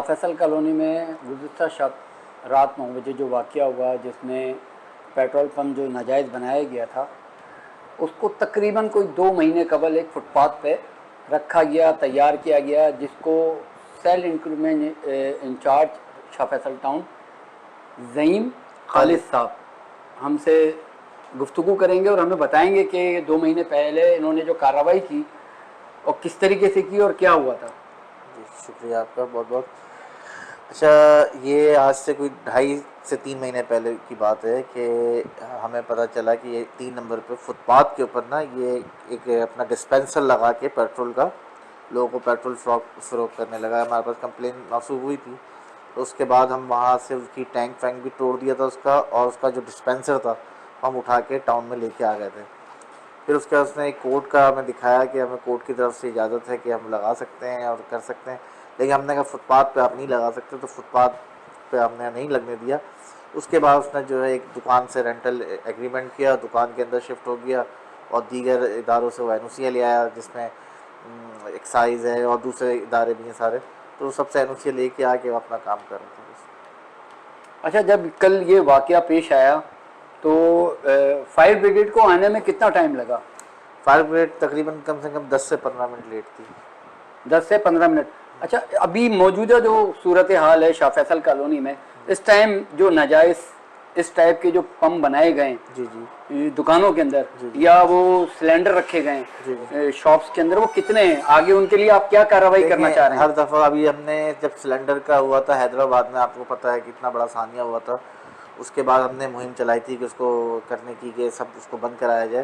Faisal colony میں گزشتہ شب رات 9 بجے جو واقعہ ہوا جس میں پیٹرول پمپ جو ناجائز بنایا گیا تھا اس کو تقریباً کوئی 2 مہینے قبل ایک فٹ پاتھ پہ رکھا گیا، تیار کیا گیا، جس کو سیل انکریمنٹ انچارج شاہ فیصل ٹاؤن زعیم خالد صاحب ہم سے گفتگو کریں گے اور ہمیں بتائیں گے کہ 2 مہینے پہلے انہوں نے جو کارروائی کی اور کس طریقے سے کی اور کیا ہوا تھا۔ جی شکریہ آپ کا بہت بہت۔ اچھا، یہ آج سے کوئی 2.5 سے 3 مہینے پہلے کی بات ہے کہ ہمیں پتہ چلا کہ یہ 3 نمبر پہ فٹ پاتھ کے اوپر نا یہ ایک اپنا ڈسپینسر لگا کے پیٹرول کا لوگوں کو پیٹرول فروخت کرنے لگا۔ ہمارے پاس کمپلین موصول ہوئی تھی، تو اس کے بعد ہم وہاں سے اس کی ٹینک وینک بھی توڑ دیا تھا اس کا، اور اس کا جو ڈسپینسر تھا ہم اٹھا کے ٹاؤن میں لے کے آ گئے تھے۔ پھر اس کے بعد اس نے ایک کورٹ کا ہمیں دکھایا کہ ہمیں کورٹ کی طرف سے اجازت ہے کہ ہم لگا سکتے ہیں اور کر سکتے ہیں، لیکن ہم نے کہا فٹ پاتھ پہ آپ نہیں لگا سکتے، تو فٹ پاتھ پہ ہم نے نہیں لگنے دیا۔ اس کے بعد اس نے جو ہے ایک دکان سے رینٹل ایگریمنٹ کیا، دکان کے اندر شفٹ ہو گیا اور دیگر اداروں سے وہ این او سی لے آیا، جس میں ایکسائز ہے اور دوسرے ادارے بھی ہیں سارے، تو سب سے این او سی لے کے آ کے وہ اپنا کام کر رہے تھے۔ اچھا، جب کل یہ واقعہ پیش آیا تو فائر بریگیڈ کو آنے میں کتنا ٹائم لگا؟ فائر بریگیڈ تقریباً کم سے کم 10 سے 15 منٹ لیٹ تھی۔ 10 سے 15 منٹ۔ اچھا، ابھی موجودہ جو صورتحال ہے شاہ فیصل کالونی میں اس ٹائم جو ناجائز اس ٹائپ کے جو پمپ بنائے گئے جی ہیں دکانوں کے اندر جی یا وہ سلنڈر رکھے گئے جی ہیں شاپس کے اندر، وہ کتنے ہیں؟ آگے ان کے لیے آپ کیا کارروائی کرنا دیکھیں، چاہ رہے ہیں؟ ہر دفعہ ابھی ہم نے جب سلنڈر کا ہوا تھا حیدرآباد میں، آپ کو پتہ ہے کتنا بڑا ثانیہ ہوا تھا، اس کے بعد ہم نے مہم چلائی تھی کہ اس کو کرنے کی کہ سب اس کو بند کرایا جائے،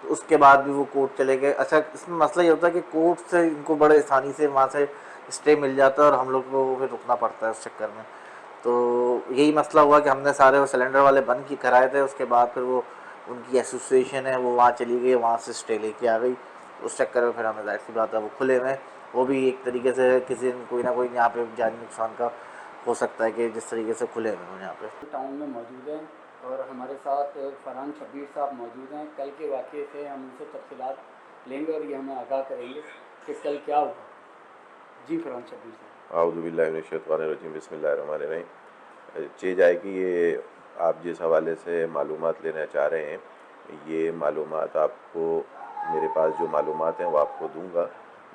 تو اس کے بعد بھی وہ کورٹ چلے گئے۔ اچھا، اس میں مسئلہ یہ ہوتا ہے کہ کورٹ سے ان کو بڑے آسانی سے وہاں سے اسٹے مل جاتا ہے اور ہم لوگ کو پھر رکنا پڑتا ہے اس چکر میں۔ تو یہی مسئلہ ہوا کہ ہم نے سارے وہ سلنڈر والے بند کی کرائے تھے، اس کے بعد پھر وہ ان کی ایسوسیشن ہے وہ وہاں چلی گئی، وہاں سے اسٹے لے کے آ گئی، اس چکر میں پھر ہمیں ظاہر سی بات ہے وہ کھلے ہوئے، وہ بھی ایک طریقے سے کسی کوئی نہ کوئی یہاں پہ جانی نقصان کا ہو سکتا ہے کہ جس طریقے سے کھلے ہوئے ہیں یہاں پہ۔ ٹاؤن میں موجود ہیں اور ہمارے ساتھ فرحان شبیر صاحب موجود ہیں۔ کل کے واقعے سے ہم ان سے تفصیلات لیں گے اور یہ ہمیں آگاہ کریں گے کہ کل کیا ہوا۔ جی فرحان شبیر صاحب۔ اعوذ باللہ من الشیطان الرجیم، بسم اللہ الرحمن الرحیم۔ چیز آئے کہ یہ آپ جس حوالے سے معلومات لینا چاہ رہے ہیں، یہ معلومات آپ کو میرے پاس جو معلومات ہیں وہ آپ کو دوں گا،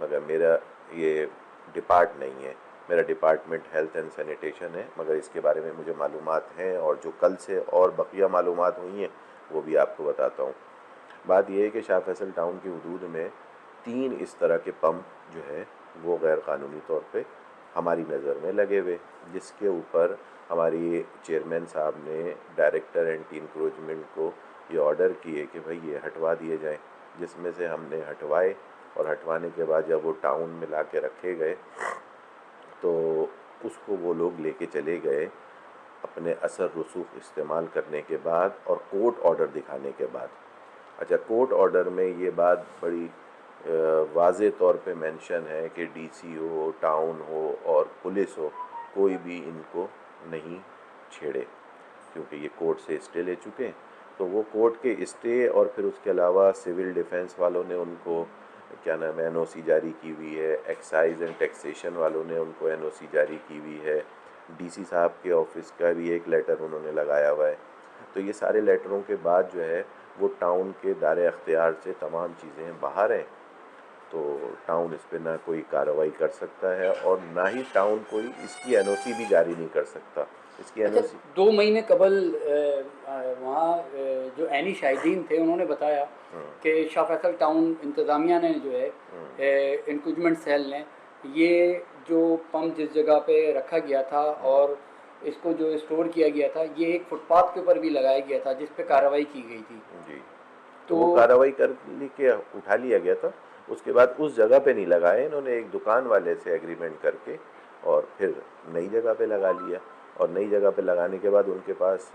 مگر میرا یہ ڈپارٹ نہیں ہے، میرا ڈپارٹمنٹ ہیلتھ اینڈ سینیٹیشن ہے، مگر اس کے بارے میں مجھے معلومات ہیں اور جو کل سے اور بقیہ معلومات ہوئی ہیں وہ بھی آپ کو بتاتا ہوں۔ بات یہ ہے کہ شاہ فیصل ٹاؤن کی حدود میں 3 اس طرح کے پمپ جو ہے وہ غیر قانونی طور پہ ہماری نظر میں لگے ہوئے، جس کے اوپر ہماری چیئرمین صاحب نے ڈائریکٹر اینٹی انکروچمنٹ کو یہ آرڈر کیے کہ بھئی یہ ہٹوا دیے جائیں، جس میں سے ہم نے ہٹوائے، اور ہٹوانے کے بعد جب وہ ٹاؤن میں لا کے رکھے گئے تو اس کو وہ لوگ لے کے چلے گئے اپنے اثر رسوخ استعمال کرنے کے بعد اور کورٹ آرڈر دکھانے کے بعد۔ اچھا، کورٹ آرڈر میں یہ بات بڑی واضح طور پہ مینشن ہے کہ ڈی سی ہو، ٹاؤن ہو اور پولیس ہو، کوئی بھی ان کو نہیں چھیڑے، کیونکہ یہ کورٹ سے اسٹے لے چکے ہیں۔ تو وہ کورٹ کے اسٹے اور پھر اس کے علاوہ سول ڈیفنس والوں نے ان کو کیا نام ہے این او سی جاری کی ہوئی ہے، ایکسائز اینڈ ٹیکسیشن والوں نے ان کو این او سی جاری کی ہوئی ہے، ڈی سی صاحب کے آفس کا بھی ایک لیٹر انہوں نے لگایا ہوا ہے۔ تو یہ سارے لیٹروں کے بعد جو ہے وہ ٹاؤن کے دائرہ اختیار سے تمام چیزیں باہر ہیں، تو ٹاؤن اس پہ نہ کوئی کارروائی کر سکتا ہے اور نہ ہی ٹاؤن کوئی اس کی این او سی بھی جاری نہیں کر سکتا۔ اس کی این او اچھا، سی 2 مہینے قبل وہاں جو عینی شاہدین تھے انہوں نے بتایا کہ شاہ فیصل ٹاؤن انتظامیہ نے جو ہے انکریجمنٹ سیل نے یہ جو پمپ جس جگہ پہ رکھا گیا تھا اور اس کو جو اسٹور کیا گیا تھا یہ ایک فٹ پاتھ کے اوپر بھی لگایا گیا تھا جس پہ کارروائی کی گئی تھی۔ جی، تو وہ کارروائی کر لی کے اٹھا لیا گیا تھا، اس کے بعد اس جگہ پہ نہیں لگائے، انہوں نے ایک دکان والے سے ایگریمنٹ کر کے اور پھر نئی جگہ پہ لگا لیا، اور نئی جگہ پہ لگانے کے بعد ان کے پاس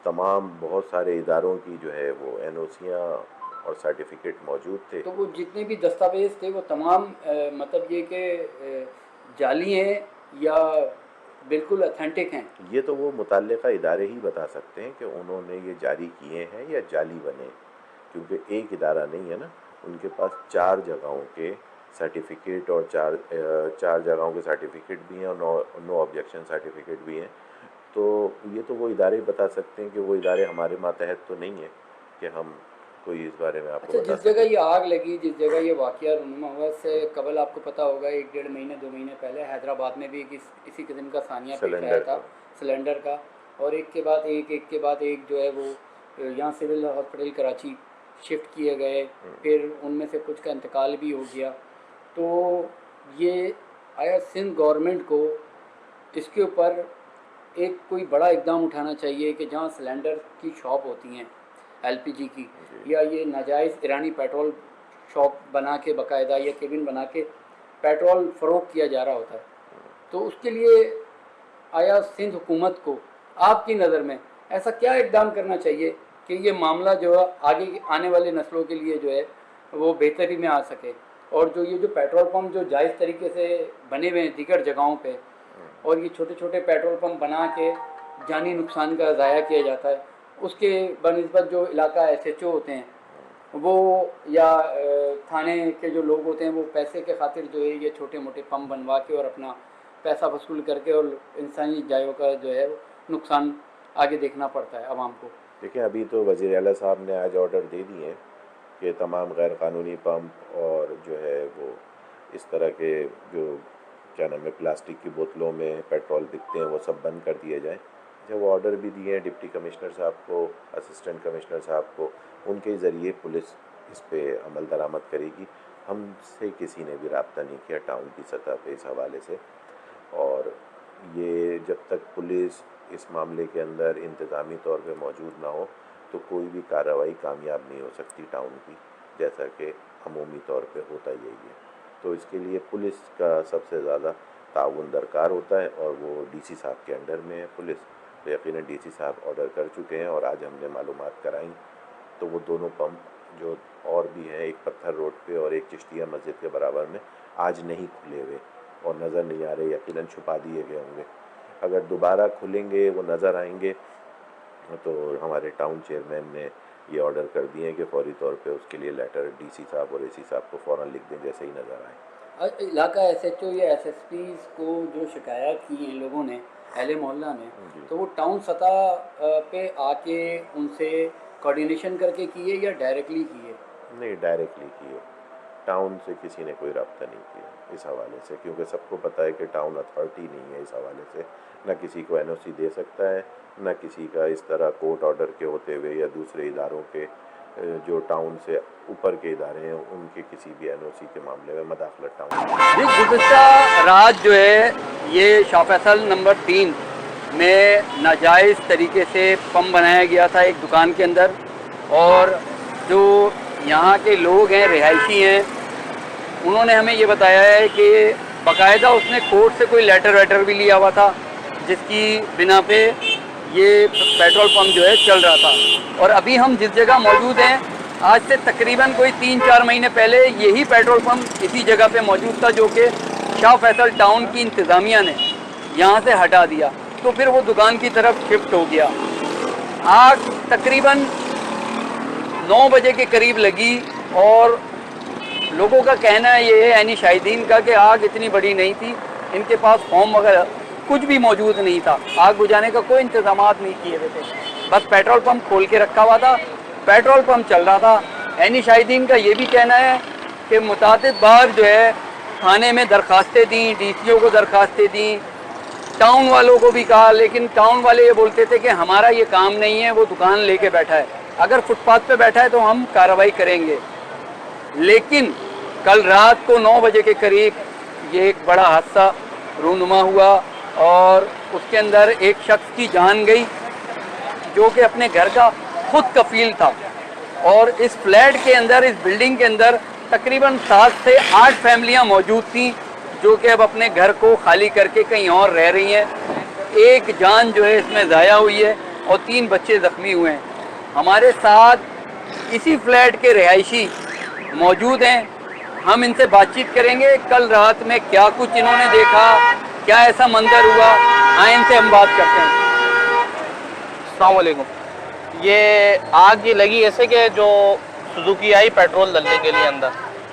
تمام بہت سارے اداروں کی جو ہے وہ این او سیاں اور سرٹیفکیٹ موجود تھے۔ تو وہ جتنے بھی دستاویز تھے وہ تمام مطلب یہ کہ جعلی ہیں یا بالکل اتھینٹک ہیں؟ یہ تو وہ متعلقہ ادارے ہی بتا سکتے ہیں کہ انہوں نے یہ جاری کیے ہیں یا جعلی بنے، کیونکہ ایک ادارہ نہیں ہے نا، ان کے پاس 4 جگہوں کے سرٹیفکیٹ اور چار جگہوں کے سرٹیفکیٹ بھی ہیں اور نو آبجیکشن سرٹیفکیٹ بھی ہیں. تو یہ تو وہ ادارے بتا سکتے ہیں کہ وہ ادارے ہمارے ماتحت تو نہیں ہیں کہ ہم کوئی اس بارے میں آپ کو اچھا، بتا جس جگہ سکیں. یہ آگ لگی، جس جگہ یہ واقعہ رونما ہوا، اس سے قبل آپ کو پتہ ہوگا 1-1.5 مہینے 2 مہینے پہلے حیدرآباد میں بھی اسی قسم کا ثانیہ پیش آیا سلنڈر تھا کا. سلنڈر کا، اور ایک کے بعد ایک جو ہے وہ یہاں سول ہاسپٹل کراچی شفٹ کیے گئے، پھر ان میں سے کچھ کا انتقال بھی ہو گیا. تو یہ آیا سندھ گورنمنٹ کو اس کے اوپر ایک کوئی بڑا اقدام اٹھانا چاہیے کہ جہاں سلنڈر کی شاپ ہوتی ہیں LPG کی، یا یہ ناجائز ایرانی پیٹرول شاپ بنا کے باقاعدہ یا کیبن بنا کے پیٹرول فروخت کیا جا رہا ہوتا ہے، تو اس کے لیے آیا سندھ حکومت کو آپ کی نظر میں ایسا کیا اقدام کرنا چاہیے کہ یہ معاملہ جو ہے آگے آنے والے نسلوں کے لیے جو ہے وہ بہتری میں آ سکے، اور جو پیٹرول پمپ جو جائز طریقے سے بنے ہوئے ہیں دیگر جگہوں پہ، اور یہ چھوٹے چھوٹے پیٹرول پمپ بنا کے جانی نقصان کا ضائع کیا جاتا ہے، اس کے بنسبت جو علاقہ SHO ہوتے ہیں وہ یا تھانے کے جو لوگ ہوتے ہیں وہ پیسے کے خاطر جو ہے یہ چھوٹے موٹے پمپ بنوا کے اور اپنا پیسہ وصول کر کے اور انسانی جایوں کا جو ہے نقصان آگے دیکھنا پڑتا ہے عوام کو. دیکھیں ابھی تو وزیر اعلیٰ صاحب نے آج آرڈر دے دیے ہیں کہ تمام غیر قانونی پمپ اور جو ہے وہ اس طرح کے جو کیا نام ہے پلاسٹک کی بوتلوں میں پیٹرول بکتے ہیں وہ سب بند کر دیے جائیں. جب وہ آرڈر بھی دیے ہیں ڈپٹی کمشنر صاحب کو، اسسٹنٹ کمشنر صاحب کو، ان کے ذریعے پولیس اس پہ عمل درآمد کرے گی. ہم سے کسی نے بھی رابطہ نہیں کیا ٹاؤن کی سطح پہ اس حوالے سے، اور یہ جب تک پولیس اس معاملے کے اندر انتظامی طور پہ موجود نہ ہو تو کوئی بھی کارروائی کامیاب نہیں ہو سکتی ٹاؤن کی، جیسا کہ عمومی طور پہ ہوتا یہی ہے. تو اس کے لیے پولیس کا سب سے زیادہ تعاون درکار ہوتا ہے، اور وہ DC صاحب کے انڈر میں ہے پولیس. تو یقیناً DC صاحب آرڈر کر چکے ہیں اور آج ہم نے معلومات کرائیں تو وہ دونوں پمپ جو اور بھی ہیں، ایک پتھر روڈ پہ اور ایک چشتیہ مسجد کے برابر میں، آج نہیں کھلے ہوئے اور نظر نہیں آ رہے، یقیناً چھپا دیے گئے ہوں گے. اگر دوبارہ کھلیں گے وہ نظر آئیں گے تو ہمارے ٹاؤن چیئرمین نے یہ آرڈر کر دیے ہیں کہ فوری طور پہ اس کے لیے لیٹر DC صاحب اور AC صاحب کو فوراً لکھ دیں جیسے ہی نظر آئیں. علاقہ SHO یا SSPs کو جو شکایات کی ہیں لوگوں نے، اہل محلہ نے، تو وہ ٹاؤن سطح پہ آ کے ان سے کوارڈینیشن کر کے کیے یا ڈائریکٹلی کیے؟ نہیں، ڈائریکٹلی کیے. ٹاؤن سے کسی نے کوئی رابطہ نہیں کیا اس حوالے سے، کیونکہ سب کو پتہ ہے کہ ٹاؤن اتھارٹی نہیں ہے اس حوالے سے، نہ کسی کو NOC دے سکتا ہے، نہ کسی کا اس طرح کورٹ آرڈر کے ہوتے ہوئے یا دوسرے اداروں کے جو ٹاؤن سے اوپر کے ادارے ہیں ان کے کسی بھی NOC کے معاملے میں مداخلت ٹاؤن. جی، گزشتہ رات جو ہے یہ شاہ فیصل نمبر 3 میں ناجائز طریقے سے پمپ بنایا گیا تھا ایک دکان کے اندر، اور جو یہاں کے لوگ ہیں، رہائشی ہیں، انہوں نے ہمیں یہ بتایا ہے کہ باقاعدہ اس نے کورٹ سے کوئی لیٹر بھی لیا ہوا تھا جس کی بنا پہ یہ پیٹرول پمپ جو ہے چل رہا تھا. اور ابھی ہم جس جگہ موجود ہیں آج سے تقریباً کوئی 3-4 مہینے پہلے یہی پیٹرول پمپ اسی جگہ پہ موجود تھا، جو کہ شاہ فیصل ٹاؤن کی انتظامیہ نے یہاں سے ہٹا دیا، تو پھر وہ دکان کی طرف شفٹ ہو گیا. آگ تقریباً 9 بجے کے قریب لگی، اور لوگوں کا کہنا یہ ہے، یعنی شاہدین کا، کہ آگ اتنی بڑی نہیں تھی، ان کے پاس فوم وغیرہ کچھ بھی موجود نہیں تھا، آگ بجھانے کا کوئی انتظامات نہیں کیے ہوئے تھے، بس پیٹرول پمپ کھول کے رکھا ہوا تھا، پیٹرول پمپ چل رہا تھا. یعنی شاہدین کا یہ بھی کہنا ہے کہ متعدد بار جو ہے تھانے میں درخواستیں دیں، DCO کو درخواستیں دیں، ٹاؤن والوں کو بھی کہا، لیکن ٹاؤن والے یہ بولتے تھے کہ ہمارا یہ کام نہیں ہے، وہ دکان لے کے بیٹھا ہے، اگر فٹ پاتھ پہ بیٹھا ہے تو ہم کارروائی کریں گے. لیکن کل رات کو 9 بجے کے قریب یہ ایک بڑا حادثہ رونما ہوا، اور اس کے اندر ایک شخص کی جان گئی جو کہ اپنے گھر کا خود کفیل تھا. اور اس فلیٹ کے اندر، اس بلڈنگ کے اندر تقریباً 7 سے 8 فیملیاں موجود تھیں جو کہ اب اپنے گھر کو خالی کر کے کہیں اور رہ رہی ہیں. ایک جان جو ہے اس میں ضائع ہوئی ہے اور 3 بچے زخمی ہوئے ہیں. ہمارے ساتھ اسی فلیٹ کے رہائشی موجود ہیں، ہم ان سے بات چیت کریں گے کل رات میں کیا کچھ انہوں نے دیکھا، کیا ایسا منظر ہوا. آئیں ان سے ہم بات کرتے ہیں. السلام علیکم. یہ آگ یہ لگی ایسے کہ جو سوزوکی آئی پیٹرول ڈلنے کے لیے اندر،